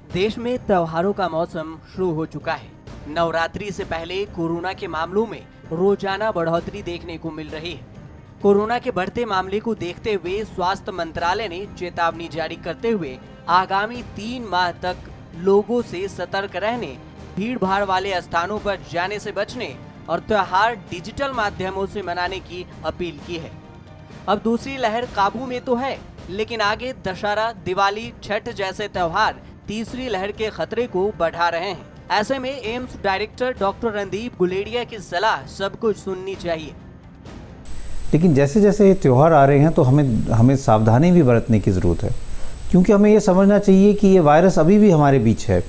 देश में त्योहारों का मौसम शुरू हो चुका है। नवरात्रि से पहले कोरोना के मामलों में रोजाना बढ़ोतरी देखने को मिल रही है। कोरोना के बढ़ते मामले को देखते हुए स्वास्थ्य मंत्रालय ने चेतावनी जारी करते हुए आगामी 3 माह तक लोगों से सतर्क रहने, भीड़ भाड़ वाले स्थानों पर जाने से बचने और त्योहार डिजिटल माध्यमों से मनाने की अपील की है। अब दूसरी लहर काबू में तो है, लेकिन आगे दशहरा, दिवाली, छठ जैसे त्योहार तीसरी लहर के खतरे को बढ़ा रहे हैं। ऐसे में AIIMS director doctor Randeep Guleria की सलाह सबको सुननी चाहिए। लेकिन जैसे जैसे ये त्यौहार आ रहे हैं तो हमें सावधानी भी बरतने की ज़रूरत है, क्योंकि हमें ये समझना चाहिए कि ये वायरस अभी भी हमारे बीच है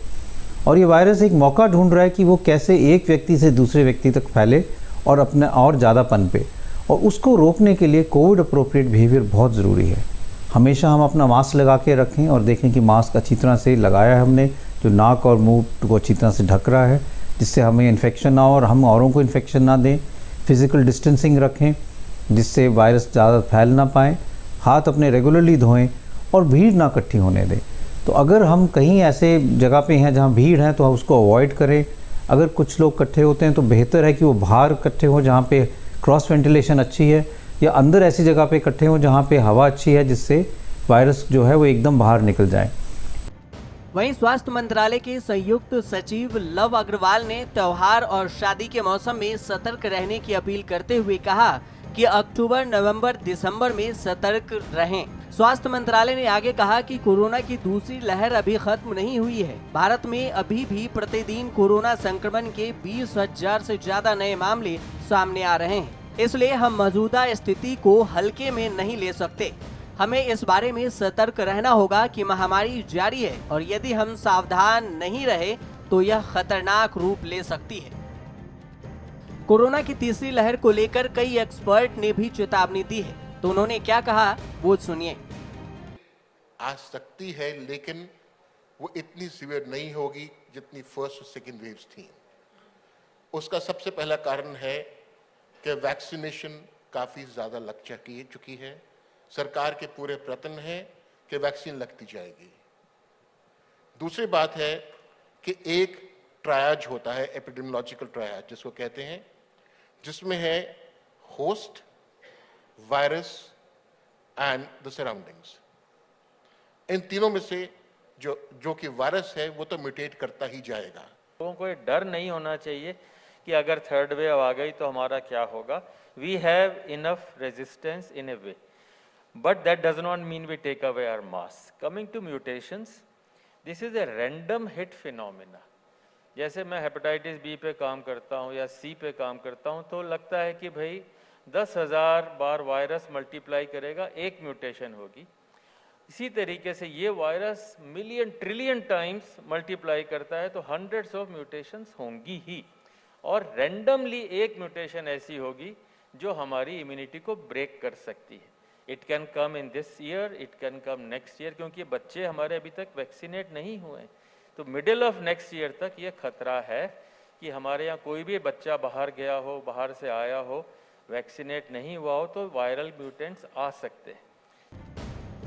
और ये वायरस एक मौका ढूंढ रहा है कि वो कैसे एक व्यक्ति से दूसरे व्यक्ति तक फैले और अपने और ज़्यादा पनपे। और उसको रोकने के लिए कोविड अप्रोप्रिएट बिहेवियर बहुत ज़रूरी है। हमेशा हम अपना मास्क लगा के रखें और देखें कि मास्क अच्छी तरह से लगाया है हमने, जो नाक और मुंह को अच्छी तरह से ढक रहा है, जिससे हमें इन्फेक्शन ना हो और हम औरों को इन्फेक्शन ना दें। फिज़िकल डिस्टेंसिंग रखें जिससे वायरस ज़्यादा फैल ना पाए। हाथ अपने रेगुलरली धोएं और भीड़ ना इकट्ठी होने दें। तो अगर हम कहीं ऐसे जगह पे हैं जहाँ भीड़ है तो हम उसको अवॉइड करें। अगर कुछ लोग इकट्ठे होते हैं तो बेहतर है कि वो बाहर इकट्ठे हों जहाँ पे क्रॉस वेंटिलेशन अच्छी है, या अंदर ऐसी जगह पे इकट्ठे हों जहाँ पे हवा अच्छी है, जिससे वायरस जो है वो एकदम बाहर निकल जाए। वहीं स्वास्थ्य मंत्रालय के संयुक्त सचिव लव अग्रवाल ने त्योहार और शादी के मौसम में सतर्क रहने की अपील करते हुए कहा कि अक्टूबर, नवंबर, दिसंबर में सतर्क रहें। स्वास्थ्य मंत्रालय ने आगे कहा कि कोरोना की दूसरी लहर अभी खत्म नहीं हुई है। भारत में अभी भी प्रतिदिन कोरोना संक्रमण के 20,000 से ज्यादा नए मामले सामने आ रहे हैं। इसलिए हम मौजूदा स्थिति को हल्के में नहीं ले सकते। हमें इस बारे में सतर्क रहना होगा कि महामारी जारी है और यदि हम सावधान नहीं रहे तो यह खतरनाक रूप ले सकती है। कोरोना की तीसरी लहर को लेकर कई एक्सपर्ट ने भी चेतावनी दी है, तो उन्होंने क्या कहा वो सुनिए। आ सकती है, लेकिन वो इतनी सीवियर नहीं होगी जितनी फर्स्ट और सेकेंड वेव्स थी। उसका सबसे पहला कारण है कि वैक्सीनेशन काफी ज्यादा लग चुकी है। सरकार के पूरे प्रयत्न है कि वैक्सीन लगती जाएगी। दूसरी बात है कि एक ट्रायज होता है, एपिडेमियोलॉजिकल ट्रायज जिसको कहते हैं, जिसमें है host, virus and the surroundings. इन तीनों में से जो कि वायरस है वो तो म्यूटेट करता ही जाएगा। लोगों को ये डर नहीं होना चाहिए कि अगर थर्ड वेव आ गई तो हमारा क्या होगा। We have enough resistance in a way, but that does not mean we take away our mask. Coming to mutations, this is a random hit phenomena. जैसे मैं हेपेटाइटिस बी पे काम करता हूँ या सी पे काम करता हूँ तो लगता है कि भाई 10,000 बार वायरस मल्टीप्लाई करेगा, एक म्यूटेशन होगी। इसी तरीके से ये virus million trillion times multiply करता है तो हंड्रेड्स ऑफ म्यूटेशंस होंगी ही, और रैंडमली एक म्यूटेशन ऐसी होगी जो हमारी इम्यूनिटी को ब्रेक कर सकती है। It can come in this year, it can come next year, क्योंकि बच्चे हमारे अभी तक वैक्सीनेट नहीं हुए। तो मिडिल ऑफ नेक्स्ट ईयर तक ये खतरा है कि हमारे यहाँ कोई भी बच्चा बाहर गया हो, बाहर से आया हो, वैक्सीनेट नहीं हुआ हो तो वायरल म्यूटेंट्स आ सकते हैं।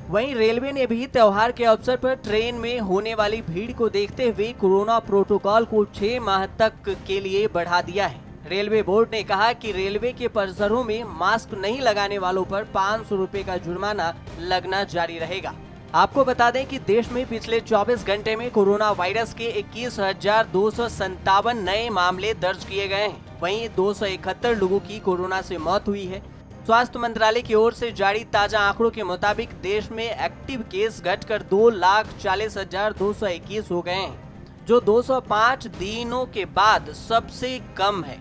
वहीं रेलवे ने भी त्योहार के अवसर पर ट्रेन में होने वाली भीड़ को देखते हुए कोरोना प्रोटोकॉल को 6 माह तक के लिए बढ़ा दिया है। रेलवे बोर्ड ने कहा कि रेलवे के परिसरों में मास्क नहीं लगाने वालों पर 500 रुपए का जुर्माना लगना जारी रहेगा। आपको बता दें कि देश में पिछले 24 घंटे में कोरोना वायरस के 21,257 नए मामले दर्ज किए गए हैं। वहीं 271 लोगों की कोरोना से मौत हुई है। स्वास्थ्य मंत्रालय की ओर से जारी ताजा आंकड़ों के मुताबिक देश में एक्टिव केस घटकर 2,40,221 हो गए हैं, जो 205 दिनों के बाद सबसे कम है।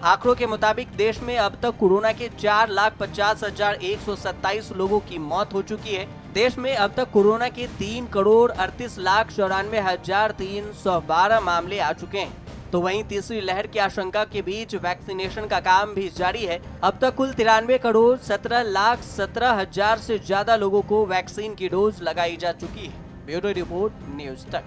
आंकड़ों के मुताबिक देश में अब तक कोरोना के 4,50,127 लोगों की मौत हो चुकी है। देश में अब तक कोरोना के 3,38,94,312 मामले आ चुके हैं। तो वहीं तीसरी लहर की आशंका के बीच वैक्सीनेशन का काम भी जारी है। अब तक कुल 93,17,17,000 से ज्यादा लोगों को वैक्सीन की डोज लगाई जा चुकी है। ब्यूरो रिपोर्ट, न्यूज तक।